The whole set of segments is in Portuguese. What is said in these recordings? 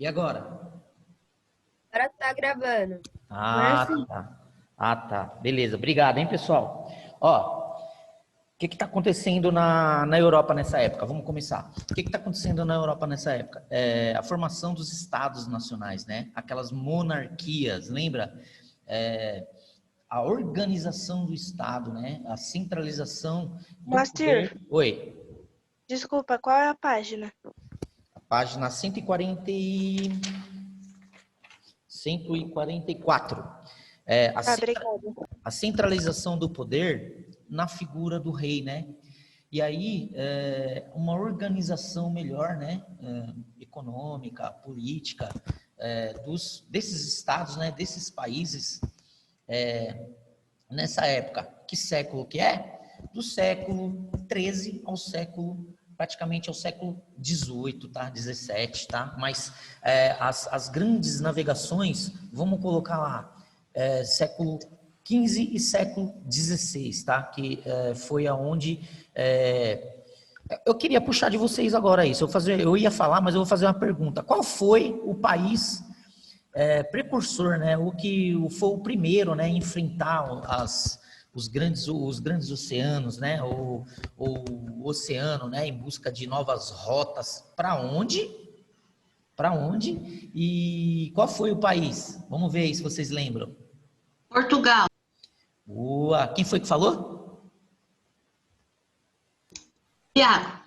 E agora? Agora tá gravando. Ah, tá. Ah, tá. Beleza. Obrigado, hein, pessoal? Ó, o que está acontecendo na Europa nessa época? Vamos começar. O que está acontecendo na Europa nessa época? A formação dos estados nacionais, né? Aquelas monarquias, lembra? É, a organização do Estado, né? A centralização do Moacir, poder. Oi, desculpa, qual é a página? a página 144. Obrigada. A centralização do poder na figura do rei, né? E aí, uma organização melhor, né? Econômica, política, desses estados, né? Desses países, nessa época. Que século que é? Do século XIII ao século, praticamente ao século XVIII, tá? 17, tá? Mas as grandes navegações, vamos colocar lá, século XV e século XVI, tá? Que foi aonde... eu queria puxar de vocês agora isso. Eu ia falar, mas eu vou fazer uma pergunta. Qual foi o país precursor, né? O que foi o primeiro, né? A enfrentar os grandes oceanos, né? O oceano, né? Em busca de novas rotas. Para onde? Para onde? E qual foi o país? Vamos ver aí se vocês lembram. Portugal. Boa. Quem foi que falou? Iago.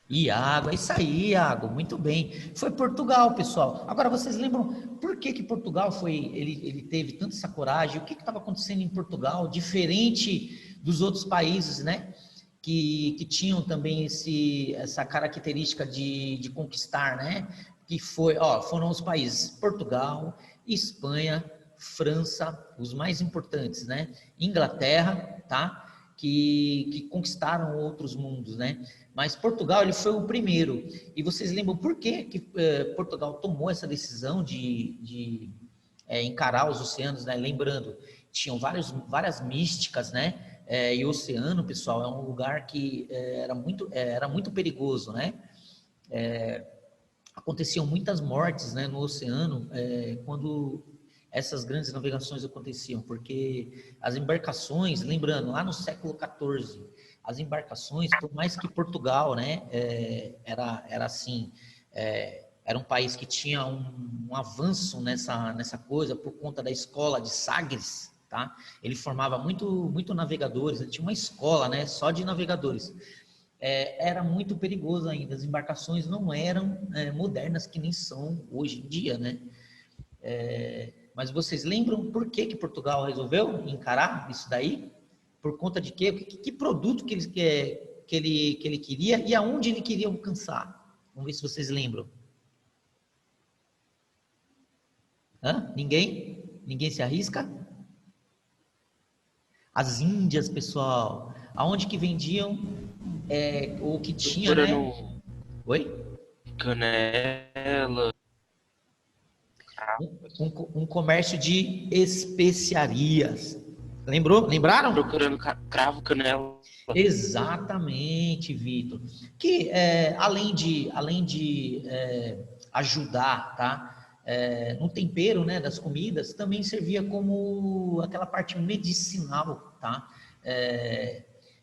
Iago, é isso aí, Iago, muito bem. Foi Portugal, pessoal. Agora, vocês lembram por que Portugal ele teve tanta essa coragem? O que estava acontecendo em Portugal, diferente dos outros países, né? Que tinham também essa característica de conquistar, né? Que foram os países Portugal, Espanha, França, os mais importantes, né? Inglaterra, tá? Que conquistaram outros mundos, né? Mas Portugal, ele foi o primeiro. E vocês lembram por que Portugal tomou essa decisão de encarar os oceanos, né? Lembrando, tinham várias místicas, né? E o oceano, pessoal, é um lugar que era muito perigoso, né? Aconteciam muitas mortes, né, no oceano quando essas grandes navegações aconteciam, porque as embarcações, lembrando, lá no século XIV, as embarcações, por mais que Portugal, né, era assim, era um país que tinha um avanço nessa coisa por conta da escola de Sagres, tá? Ele formava muito navegadores, ele tinha uma escola, né, só de navegadores. Era muito perigoso ainda, as embarcações não eram modernas que nem são hoje em dia, né? Mas vocês lembram por que Portugal resolveu encarar isso daí? Por conta de quê? Que produto que ele queria e aonde ele queria alcançar? Vamos ver se vocês lembram. Ninguém? Ninguém se arrisca? As Índias, pessoal. Aonde que vendiam o que tinha, né? Oi? Canela. Um comércio de especiarias. Lembraram? Procurando cravo, canela. Exatamente, Vitor. Que além de ajudar, tá? No tempero, né, das comidas, também servia como aquela parte medicinal, tá?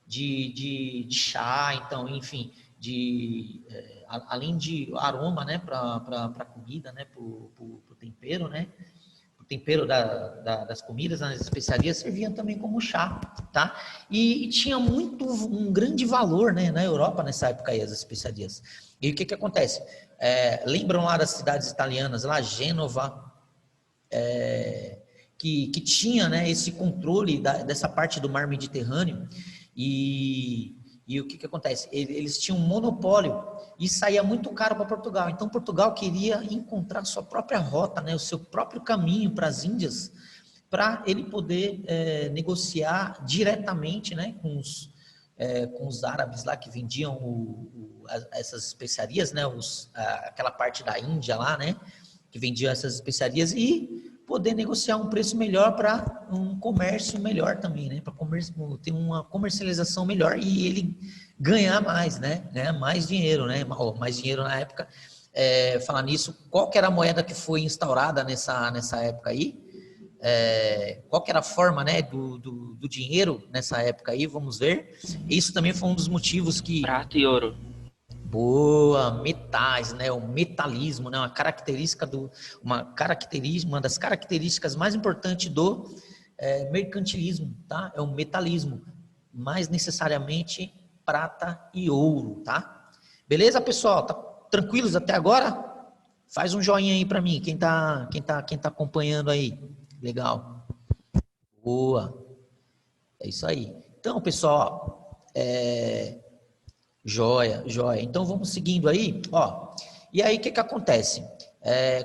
De chá, então, enfim, além de aroma, né, para comida, né, para o tempero, né? O tempero das comidas, nas especiarias, serviam também como chá, tá? E tinha um grande valor, né, na Europa nessa época aí, as especiarias. E o que acontece? Lembram lá das cidades italianas, lá, Gênova, que tinha, né, esse controle dessa parte do mar Mediterrâneo, e o que acontece? Eles tinham um monopólio e saía muito caro para Portugal. Então, Portugal queria encontrar sua própria rota, né, o seu próprio caminho para as Índias, para ele poder negociar diretamente, né, com os árabes lá que vendiam essas especiarias, né, aquela parte da Índia lá, né, que vendiam essas especiarias, e poder negociar um preço melhor para um comércio melhor também, né, para ter uma comercialização melhor e ele ganhar mais, né, mais dinheiro, né, mais dinheiro na época falar nisso, qual que era a moeda que foi instaurada nessa época aí? Qual que era a forma, né, do dinheiro nessa época aí? Vamos ver. Isso também foi um dos motivos que... Prata e ouro. Boa, metais, né? O metalismo, né? Uma das características mais importantes do mercantilismo, tá? É o metalismo, mais necessariamente prata e ouro, tá? Beleza, pessoal? Tá tranquilos até agora? Faz um joinha aí para mim, quem tá acompanhando aí. Legal. Boa. É isso aí. Então, pessoal, joia. Então vamos seguindo aí, ó. E aí o que acontece?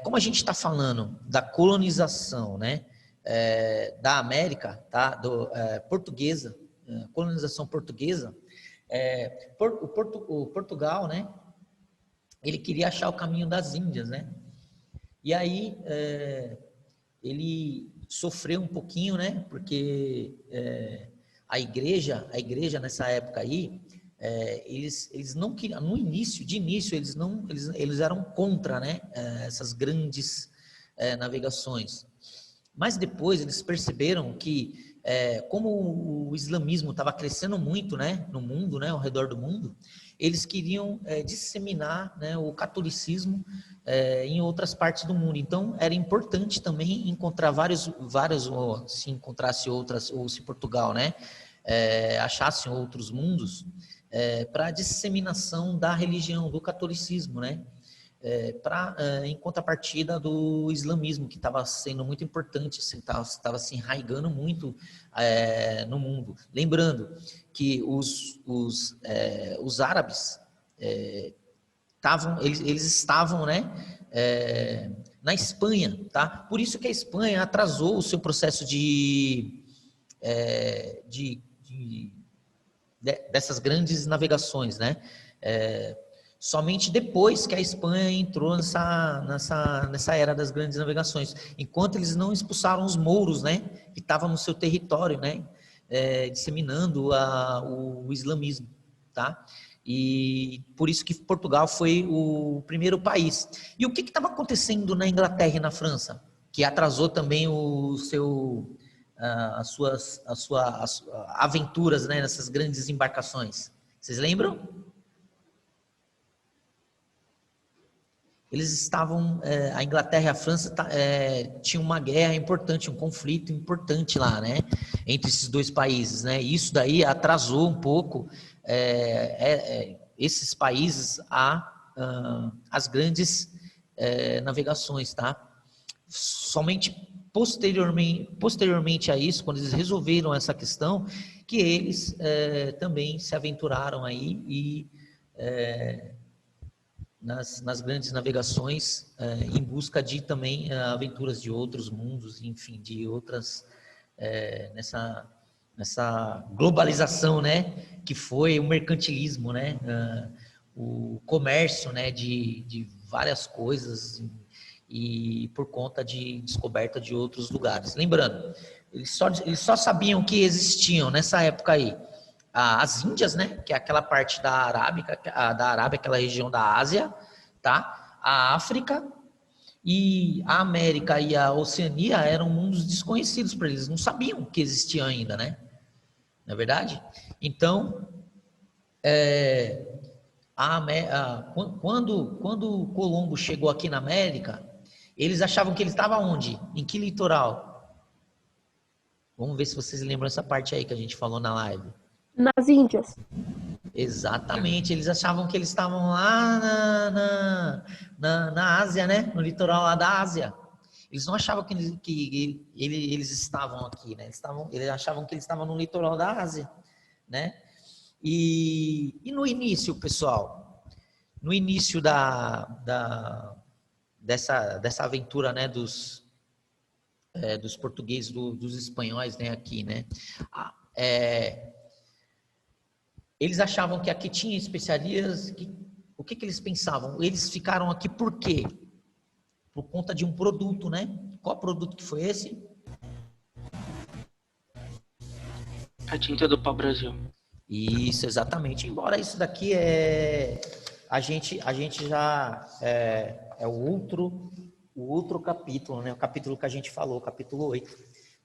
Como a gente está falando da colonização, né, da América, tá, portuguesa, colonização portuguesa, o Portugal, né, ele queria achar o caminho das Índias, né? E aí ele sofreu um pouquinho, né? Porque a igreja nessa época aí, eles não queriam, de início eles eram contra, né? Essas grandes navegações. Mas depois eles perceberam que como o islamismo estava crescendo muito, né, no mundo, né, ao redor do mundo, eles queriam disseminar, né, o catolicismo em outras partes do mundo. Então era importante também encontrar vários, ou se encontrasse outras, ou se Portugal, né, achasse outros mundos para a disseminação da religião, do catolicismo, né, em contrapartida do islamismo, que estava sendo muito importante, estava se enraigando muito no mundo. Lembrando que os árabes eles estavam, né, na Espanha, tá? Por isso que a Espanha atrasou o seu processo dessas grandes navegações, né? Somente depois que a Espanha entrou nessa era das grandes navegações, enquanto eles não expulsaram os mouros, né, que estavam no seu território, né, disseminando o islamismo, tá? E por isso que Portugal foi o primeiro país. E o que estava acontecendo na Inglaterra e na França, que atrasou também as suas aventuras, né, nessas grandes embarcações? Vocês lembram? Eles estavam, a Inglaterra e a França tinham uma guerra importante, um conflito importante lá, né, entre esses dois países, né, e isso daí atrasou um pouco esses países as grandes navegações, tá? Somente posteriormente a isso, quando eles resolveram essa questão, que eles também se aventuraram aí e nas grandes navegações, em busca de também aventuras de outros mundos, enfim, de outras, nessa globalização, né, que foi o mercantilismo, né, o comércio, né, de várias coisas, e por conta de descoberta de outros lugares. Lembrando, eles só sabiam que existiam nessa época aí as Índias, né, que é aquela parte da Arábia, aquela região da Ásia, tá? A África e a América e a Oceania eram mundos desconhecidos para eles, não sabiam que existia ainda, né? Não é verdade? Então, quando Colombo chegou aqui na América, eles achavam que ele estava onde? Em que litoral? Vamos ver se vocês lembram essa parte aí que a gente falou na live. Nas Índias. Exatamente, eles achavam que eles estavam lá na Ásia, né? No litoral lá da Ásia. Eles não achavam que eles estavam aqui, né? Eles achavam que eles estavam no litoral da Ásia, né? E no início, pessoal, no início dessa aventura, né? Dos portugueses, dos espanhóis, né? Aqui, né? Eles achavam que aqui tinha especiarias. O que eles pensavam? Eles ficaram aqui por quê? Por conta de um produto, né? Qual produto que foi esse? A tinta do pau-brasil. Isso, exatamente. Embora isso daqui a gente já é o outro capítulo, né? O capítulo que a gente falou, o capítulo 8,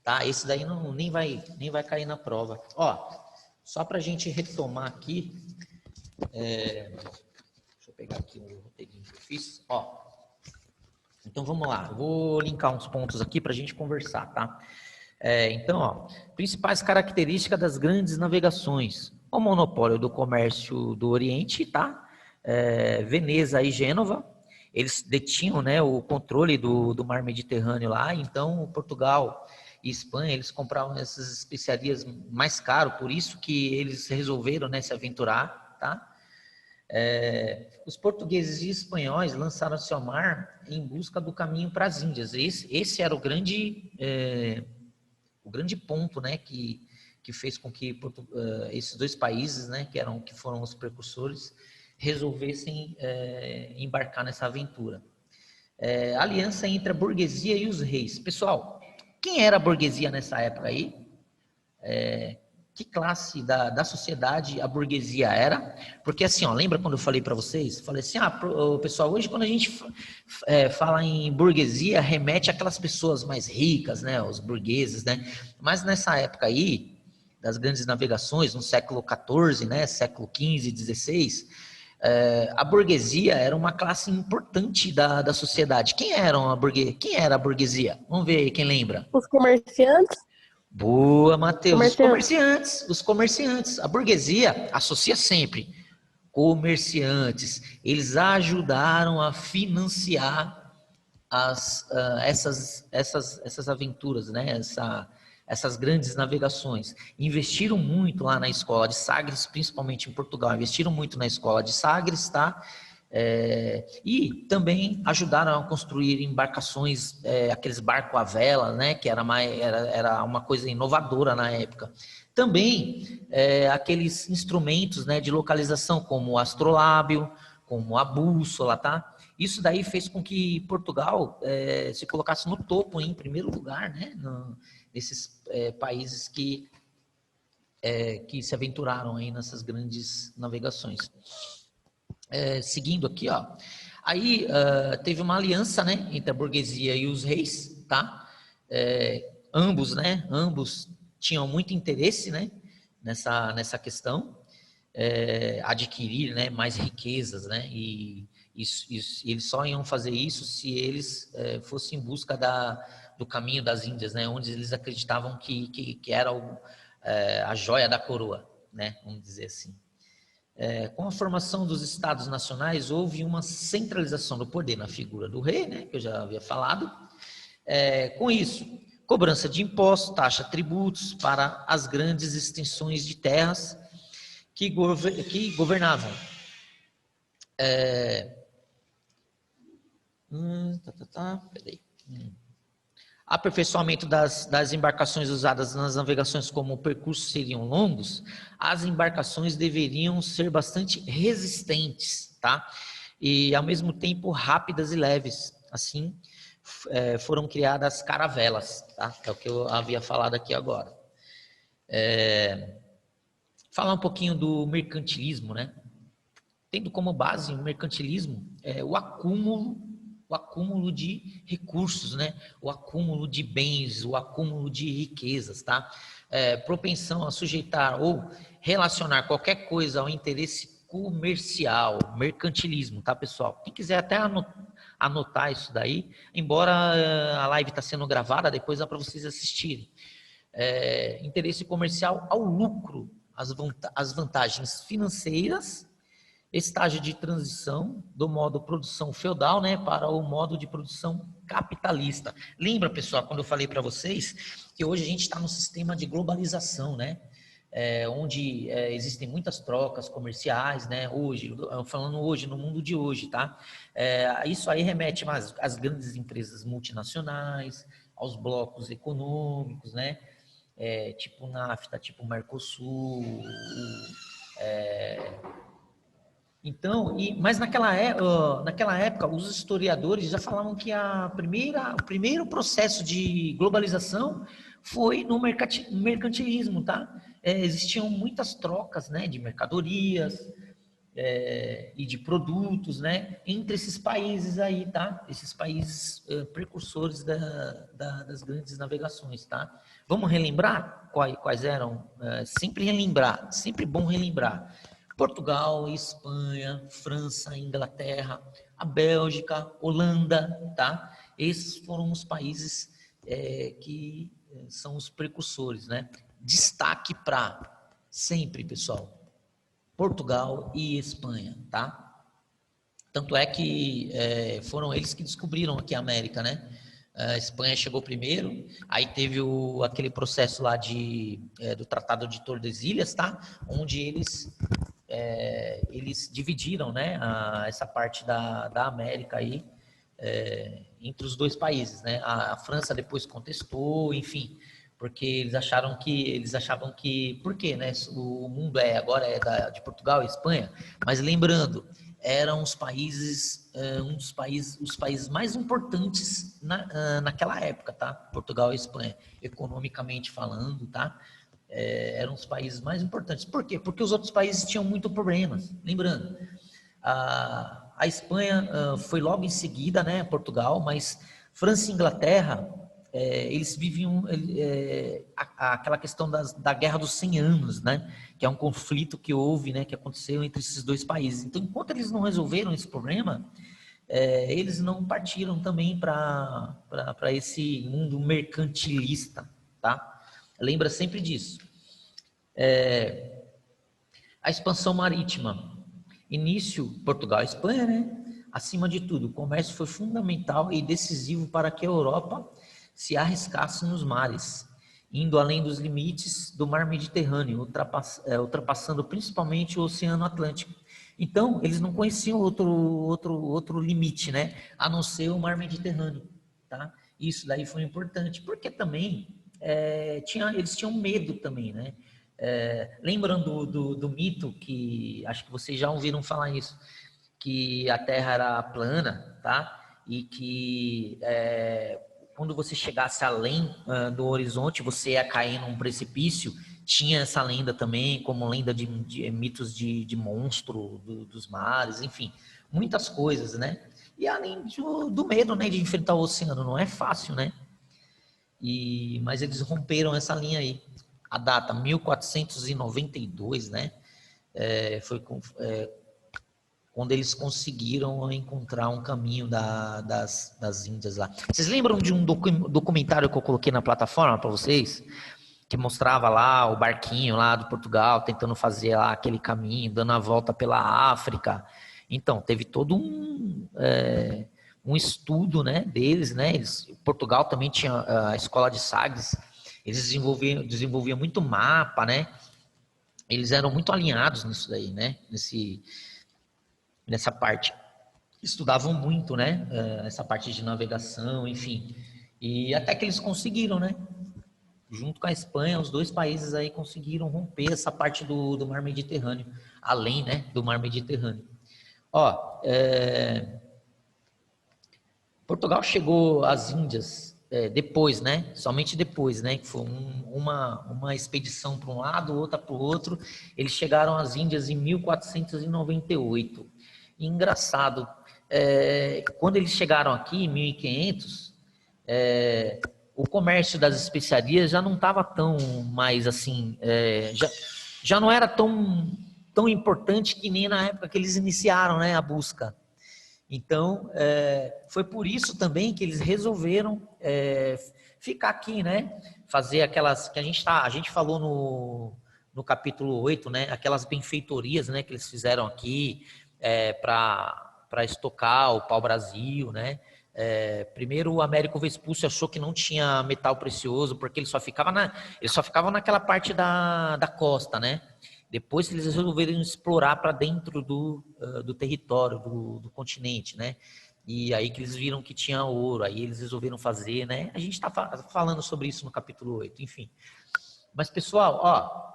tá? Esse daí nem vai cair na prova. Ó, só para a gente retomar aqui, deixa eu pegar aqui o roteirinho que eu fiz, ó. Então vamos lá, eu vou linkar uns pontos aqui para a gente conversar, tá? Então, ó, principais características das grandes navegações: o monopólio do comércio do Oriente, tá? Veneza e Gênova, eles detinham, né, o controle do mar Mediterrâneo lá. Então Portugal e Espanha, eles compravam essas especiarias mais caro, por isso que eles resolveram, né, se aventurar, tá? Os portugueses e espanhóis lançaram-se ao mar em busca do caminho para as Índias. Esse era o grande ponto, né, que fez com que esses dois países, né, que foram os precursores, resolvessem embarcar nessa aventura. Aliança entre a burguesia e os reis. Pessoal, quem era a burguesia nessa época aí? Que classe da sociedade a burguesia era? Porque assim, ó, lembra quando eu falei para vocês? Falei assim, pessoal, hoje quando a gente fala em burguesia, remete àquelas pessoas mais ricas, né, os burgueses, né? Mas nessa época aí, das grandes navegações, no século XIV, né, século XV, XVI, a burguesia era uma classe importante da sociedade. Quem era a burguesia? Vamos ver aí, quem lembra? Os comerciantes? Boa, Matheus. Os comerciantes. A burguesia associa sempre comerciantes. Eles ajudaram a financiar essas aventuras, né? Essas grandes navegações. Investiram muito lá na escola de Sagres, principalmente em Portugal. Investiram muito na escola de Sagres, tá? E também ajudaram a construir embarcações, aqueles barcos à vela, né, que era uma coisa inovadora na época. Também aqueles instrumentos, né, de localização, como o astrolábio, como a bússola, tá? Isso daí fez com que Portugal se colocasse no topo, em primeiro lugar, né, nesses países que se aventuraram aí nessas grandes navegações. Seguindo aqui, ó. Aí teve uma aliança, né, entre a burguesia e os reis, tá? Ambos tinham muito interesse, né, nessa questão, adquirir, né, mais riquezas, né? E eles só iam fazer isso se eles fossem em busca do caminho das Índias, né, onde eles acreditavam que era a joia da coroa, né, vamos dizer assim. Com a formação dos estados nacionais, houve uma centralização do poder na figura do rei, né, que eu já havia falado. Com isso, cobrança de impostos, taxa, tributos para as grandes extensões de terras que governavam. Peraí. Aperfeiçoamento das embarcações usadas nas navegações, como percursos seriam longos, as embarcações deveriam ser bastante resistentes, tá? E, ao mesmo tempo, rápidas e leves. Assim, foram criadas caravelas, tá? É o que eu havia falado aqui agora. Falar um pouquinho do mercantilismo, né? Tendo como base o mercantilismo o acúmulo de recursos, né? O acúmulo de bens, o acúmulo de riquezas, tá? Propensão a sujeitar ou relacionar qualquer coisa ao interesse comercial, mercantilismo, tá, pessoal? Quem quiser até anotar isso daí, embora a live está sendo gravada, depois dá para vocês assistirem. Interesse comercial ao lucro, as vantagens financeiras, estágio de transição do modo produção feudal, né, para o modo de produção capitalista. Lembra, pessoal, quando eu falei para vocês que hoje a gente está no sistema de globalização, né, onde existem muitas trocas comerciais, né, falando hoje, no mundo de hoje, tá? Isso aí remete às grandes empresas multinacionais, aos blocos econômicos, né, tipo NAFTA, tipo Mercosul, então, mas naquela época, os historiadores já falavam que o primeiro processo de globalização foi no mercantilismo, tá? Existiam muitas trocas, né, de mercadorias, e de produtos, né? Entre esses países aí, tá? Esses países precursores das grandes navegações, tá? Vamos relembrar quais eram? Sempre relembrar, sempre bom relembrar. Portugal, Espanha, França, Inglaterra, a Bélgica, Holanda, tá? Esses foram os países que são os precursores, né? Destaque para sempre, pessoal, Portugal e Espanha, tá? Tanto é que foram eles que descobriram aqui a América, né? A Espanha chegou primeiro, aí teve aquele processo lá do Tratado de Tordesilhas, tá? Onde eles dividiram, né, essa parte da América aí entre os dois países, né? A França depois contestou, enfim, porque eles achavam que, por quê, né? O mundo agora é de Portugal e Espanha, mas lembrando, eram os países, os países mais importantes naquela época, tá? Portugal e Espanha, economicamente falando, tá? Eram os países mais importantes. Por quê? Porque os outros países tinham muito problemas. Lembrando, a Espanha foi logo em seguida, né? Portugal, mas França e Inglaterra, eles viviam aquela questão da Guerra dos 100 Anos, né? Que é um conflito que houve, né? Que aconteceu entre esses dois países. Então, enquanto eles não resolveram esse problema, eles não partiram também para esse mundo mercantilista, tá? Lembra sempre disso. A expansão marítima. Início, Portugal e Espanha, né? Acima de tudo, o comércio foi fundamental e decisivo para que a Europa se arriscasse nos mares, indo além dos limites do mar Mediterrâneo, ultrapassando principalmente o Oceano Atlântico. Então, eles não conheciam outro limite, né? A não ser o mar Mediterrâneo, tá? Isso daí foi importante, porque também eles tinham medo também, né? Lembrando do mito, que acho que vocês já ouviram falar isso, que a Terra era plana, tá? E que quando você chegasse além do horizonte, você ia cair num precipício. Tinha essa lenda também, como lenda de mitos de monstro dos mares, enfim, muitas coisas, né? E além do medo, né, de enfrentar o oceano, não é fácil, né? Mas eles romperam essa linha aí. A data 1492, né? Foi quando eles conseguiram encontrar um caminho das Índias lá. Vocês lembram de um documentário que eu coloquei na plataforma para vocês? Que mostrava lá o barquinho lá do Portugal, tentando fazer lá aquele caminho, dando a volta pela África. Então, teve todo um estudo, né, deles, né? Portugal também tinha a escola de Sagres, eles desenvolviam muito mapa, né? Eles eram muito alinhados nisso daí, né? Nessa parte. Estudavam muito, né? Essa parte de navegação, enfim. E até que eles conseguiram, né? Junto com a Espanha, os dois países aí conseguiram romper essa parte do mar Mediterrâneo, além, né, do mar Mediterrâneo. Portugal chegou às Índias depois, né? Somente depois, né? Que foi uma expedição para um lado, outra para o outro. Eles chegaram às Índias em 1498. E engraçado, quando eles chegaram aqui em 1500, o comércio das especiarias já não estava tão mais assim, já não era tão importante que nem na época que eles iniciaram, né, a busca. Então, foi por isso também que eles resolveram ficar aqui, né? Fazer aquelas que a gente falou no capítulo 8, né? Aquelas benfeitorias, né, que eles fizeram aqui para estocar o pau-brasil, né? Primeiro o Américo Vespúcio achou que não tinha metal precioso, porque ele só ficava naquela parte da costa, né? Depois eles resolveram explorar para dentro do território, do continente, né? E aí que eles viram que tinha ouro, aí eles resolveram fazer, né? A gente está falando sobre isso no capítulo 8, enfim. Mas, pessoal,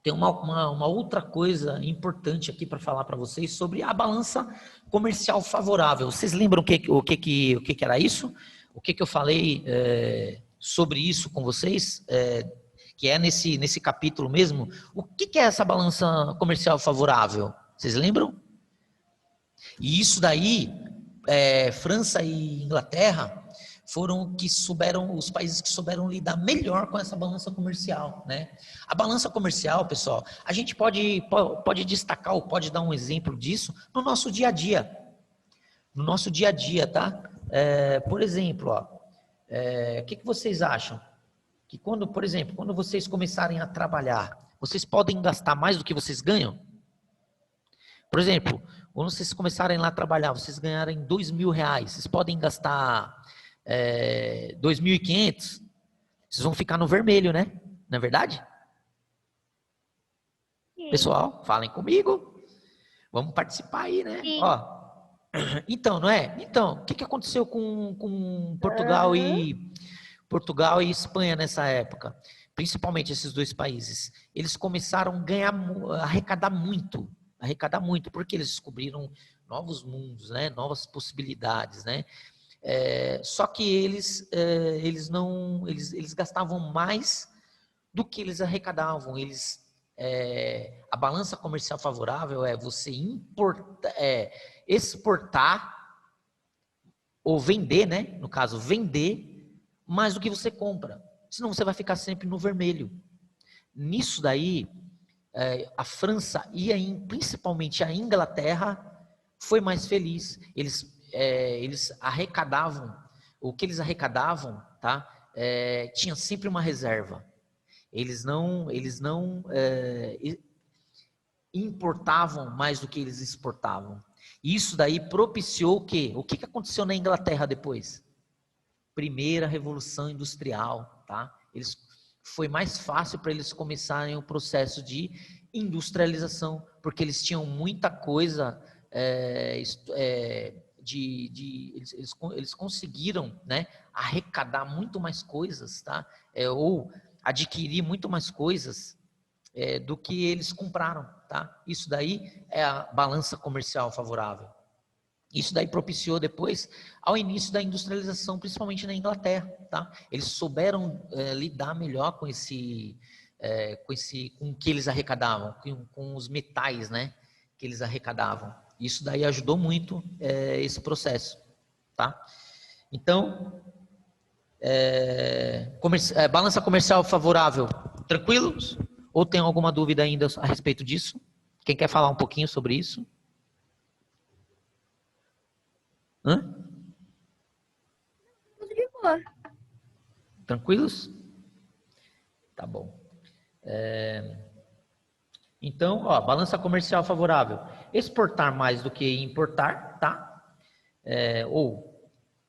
tem uma outra coisa importante aqui para falar para vocês sobre a balança comercial favorável. Vocês lembram o que era isso? O que eu falei sobre isso com vocês? Que é nesse capítulo mesmo. O que é essa balança comercial favorável? Vocês lembram? E isso daí, França e Inglaterra foram os países que souberam lidar melhor com essa balança comercial, né? A balança comercial, pessoal, a gente pode destacar ou pode dar um exemplo disso no nosso dia a dia. No nosso dia a dia, tá? Por exemplo, o que vocês acham? Que por exemplo, quando vocês começarem a trabalhar, vocês podem gastar mais do que vocês ganham? Por exemplo, quando vocês começarem lá a trabalhar, vocês ganharem R$2.000, vocês podem gastar 2.500, vocês vão ficar no vermelho, né? Não é verdade? Sim. Pessoal, falem comigo. Vamos participar aí, né? Sim. Ó, então, não é? Então, o que aconteceu com Portugal Portugal e Espanha nessa época? Principalmente esses dois países. Eles começaram a arrecadar muito, porque eles descobriram novos mundos, né? Novas possibilidades, né? Só que eles gastavam mais do que eles arrecadavam. A balança comercial favorável é você exportar ou vender, né? No caso, vender mais do que você compra. Senão você vai ficar sempre no vermelho. Nisso daí, a França e principalmente a Inglaterra foi mais feliz. Eles arrecadavam, o que eles arrecadavam, tá? Tinha sempre uma reserva. Eles não importavam mais do que eles exportavam. Isso daí propiciou o quê? O que aconteceu na Inglaterra depois? Primeira Revolução Industrial, tá? Foi mais fácil para eles começarem o processo de industrialização, porque eles tinham muita coisa, eles conseguiram, né, arrecadar muito mais coisas, tá? Ou adquirir muito mais coisas do que eles compraram, tá? Isso daí é a balança comercial favorável. Isso daí propiciou depois ao início da industrialização, principalmente na Inglaterra, tá? Eles souberam lidar melhor com o que eles arrecadavam, com os metais, né, que eles arrecadavam. Isso daí ajudou muito esse processo, tá? Então, balança comercial favorável, tranquilos? Ou tem alguma dúvida ainda a respeito disso? Quem quer falar um pouquinho sobre isso? Tudo de boa. Tranquilos? Tá bom. Então, balança comercial favorável. Exportar mais do que importar, tá?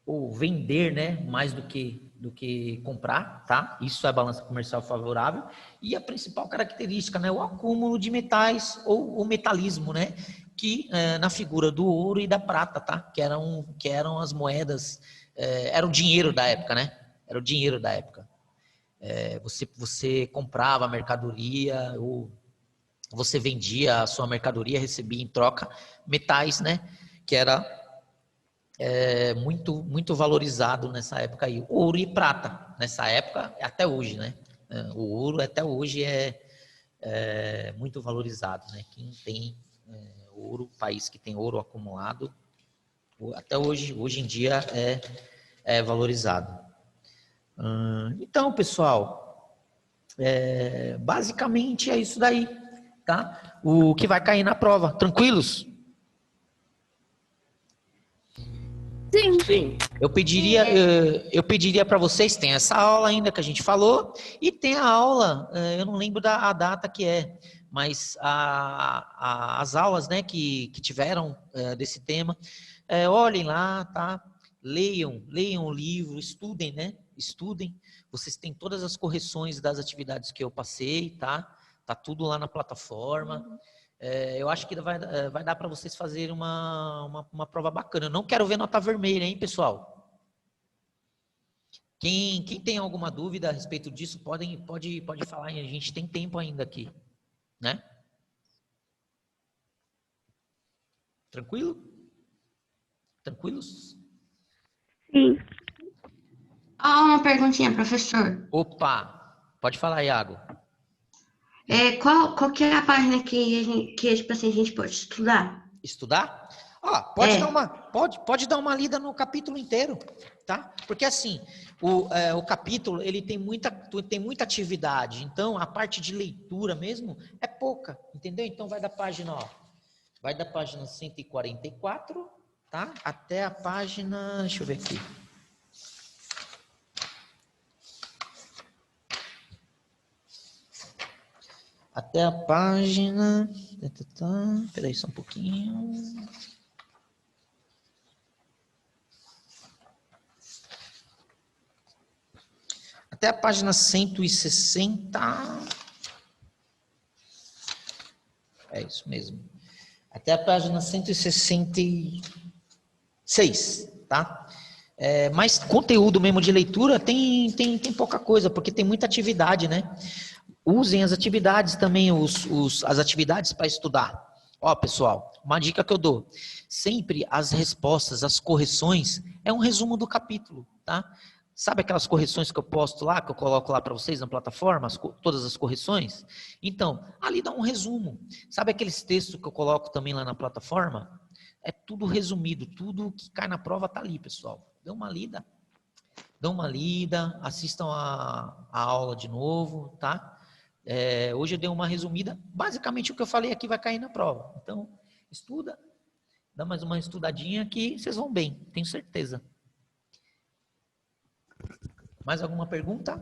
Ou vender, né, mais do que comprar, tá? Isso é balança comercial favorável. E a principal característica, né, o acúmulo de metais ou o metalismo, né, que na figura do ouro e da prata, tá? Que eram as moedas, era o dinheiro da época, né? Era o dinheiro da época. Você comprava a mercadoria ou você vendia a sua mercadoria, recebia em troca metais, né? Que era muito, muito valorizado nessa época aí. Ouro e prata, nessa época, até hoje, né? O ouro até hoje é muito valorizado, né? Quem tem ouro, país que tem ouro acumulado, até hoje em dia é valorizado. Então, pessoal, basicamente é isso daí, tá? O que vai cair na prova, tranquilos? Sim. Eu pediria para vocês, tem essa aula ainda que a gente falou, e tem a aula, eu não lembro a data que mas as aulas, né, que tiveram desse tema, olhem lá, tá? Leiam o livro, estudem, né? Estudem. Vocês têm todas as correções das atividades que eu passei, tá? Tá tudo lá na plataforma. Eu acho que vai dar para vocês fazerem uma prova bacana. Eu não quero ver nota vermelha, hein, pessoal? Quem tem alguma dúvida a respeito disso, pode falar. A gente tem tempo ainda aqui, né? Tranquilo? Tranquilos? Sim. Uma perguntinha, professor. Opa! Pode falar, Iago. Qual que é a página que tipo assim, a gente pode estudar? Estudar? Pode É. pode dar uma lida no capítulo inteiro, tá? Porque assim, o capítulo, ele tem muita atividade, então a parte de leitura mesmo é pouca, entendeu? Então vai da página, vai da página 144, tá? Até a página, deixa eu ver aqui. Até a página, peraí só um pouquinho. Até a página 160. É isso mesmo. Até a página 166, tá? Mas conteúdo mesmo de leitura tem pouca coisa, porque tem muita atividade, né? Usem as atividades também, as atividades para estudar. Pessoal, uma dica que eu dou. Sempre as respostas, as correções, é um resumo do capítulo, tá? Sabe aquelas correções que eu posto lá, que eu coloco lá para vocês na plataforma, todas as correções? Então, ali dá um resumo. Sabe aqueles textos que eu coloco também lá na plataforma? É tudo resumido, tudo que cai na prova está ali, pessoal. Dê uma lida, assistam a aula de novo, tá? Hoje eu dei uma resumida, basicamente o que eu falei aqui vai cair na prova. Então, estuda, dá mais uma estudadinha que vocês vão bem, tenho certeza. Mais alguma pergunta?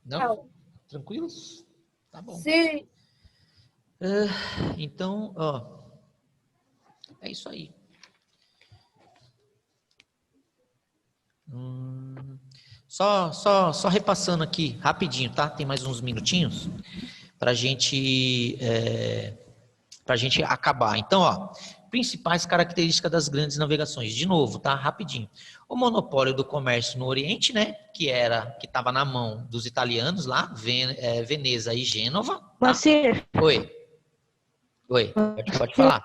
Não? Tranquilos? Tá bom. Sim. Então, é isso aí. Só repassando aqui rapidinho, tá? Tem mais uns minutinhos para gente acabar. Então, principais características das grandes navegações. De novo, tá? Rapidinho. O monopólio do comércio no Oriente, né? Que estava na mão dos italianos lá, Veneza e Gênova. Tá? Moacir, Oi. Pode falar.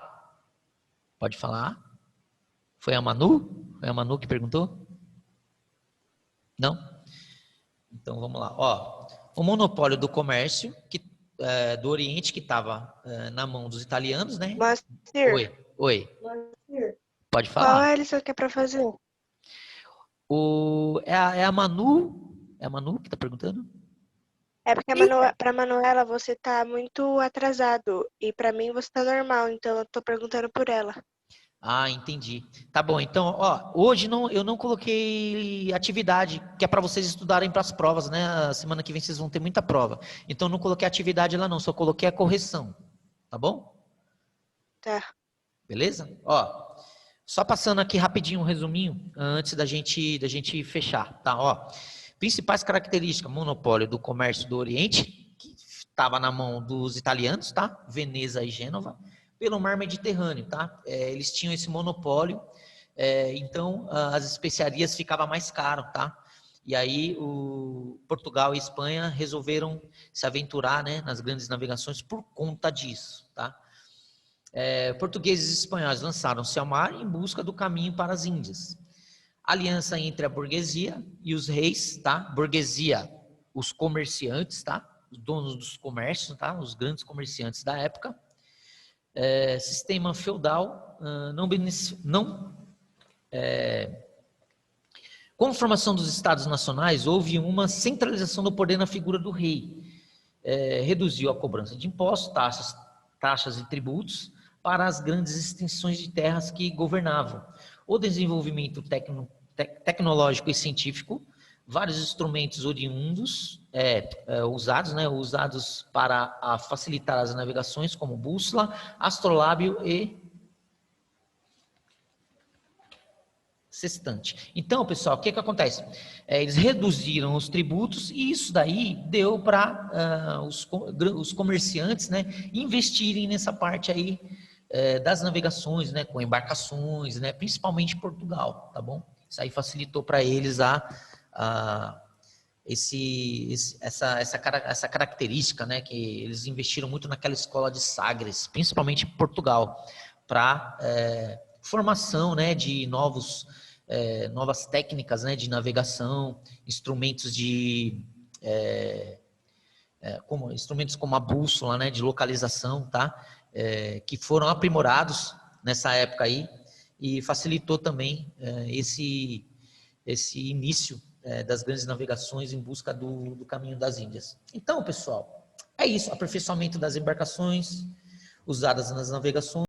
Pode falar. Foi a Manu? Foi a Manu que perguntou? Não? Então vamos lá. O monopólio do comércio do Oriente que estava na mão dos italianos, né? Moacir, Oi. Pode qual falar. é a lição que é pra fazer? É a Manu? É a Manu que está perguntando? É porque pra Manuela você tá muito atrasado e pra mim você tá normal, então eu tô perguntando por ela. Entendi. Tá bom, então, hoje eu não coloquei atividade, que é para vocês estudarem para as provas, né? A semana que vem vocês vão ter muita prova. Então, eu não coloquei atividade lá não, só coloquei a correção. Tá bom? Tá. Beleza? Só passando aqui rapidinho um resuminho, antes da gente fechar, tá? Principais características, monopólio do comércio do Oriente, que estava na mão dos italianos, tá? Veneza e Gênova, pelo mar Mediterrâneo, tá? Eles tinham esse monopólio, então as especiarias ficavam mais caro, tá? E aí Portugal e Espanha resolveram se aventurar, né, nas grandes navegações por conta disso, tá? Portugueses e espanhóis lançaram-se ao mar em busca do caminho para as Índias. Aliança entre a burguesia e os reis, tá? Burguesia, os comerciantes, tá? Os donos dos comércios, tá? Os grandes comerciantes da época. Sistema feudal, com a formação dos estados nacionais, houve uma centralização do poder na figura do rei. Reduziu a cobrança de impostos, taxas e tributos para as grandes extensões de terras que governavam. O desenvolvimento tecnológico e científico, vários instrumentos oriundos usados para facilitar as navegações, como bússola, astrolábio e sextante. Então, pessoal, o que acontece? Eles reduziram os tributos e isso daí deu para os comerciantes, né, investirem nessa parte aí das navegações, né, com embarcações, né, principalmente Portugal, tá bom? Isso aí facilitou para eles essa característica, né, que eles investiram muito naquela escola de Sagres, principalmente em Portugal, para formação, né, de novas técnicas, né, de navegação, instrumentos de como instrumentos como a bússola, né, de localização, tá? Que foram aprimorados nessa época aí e facilitou também esse início das grandes navegações em busca do caminho das Índias. Então, pessoal, é isso, aperfeiçoamento das embarcações usadas nas navegações.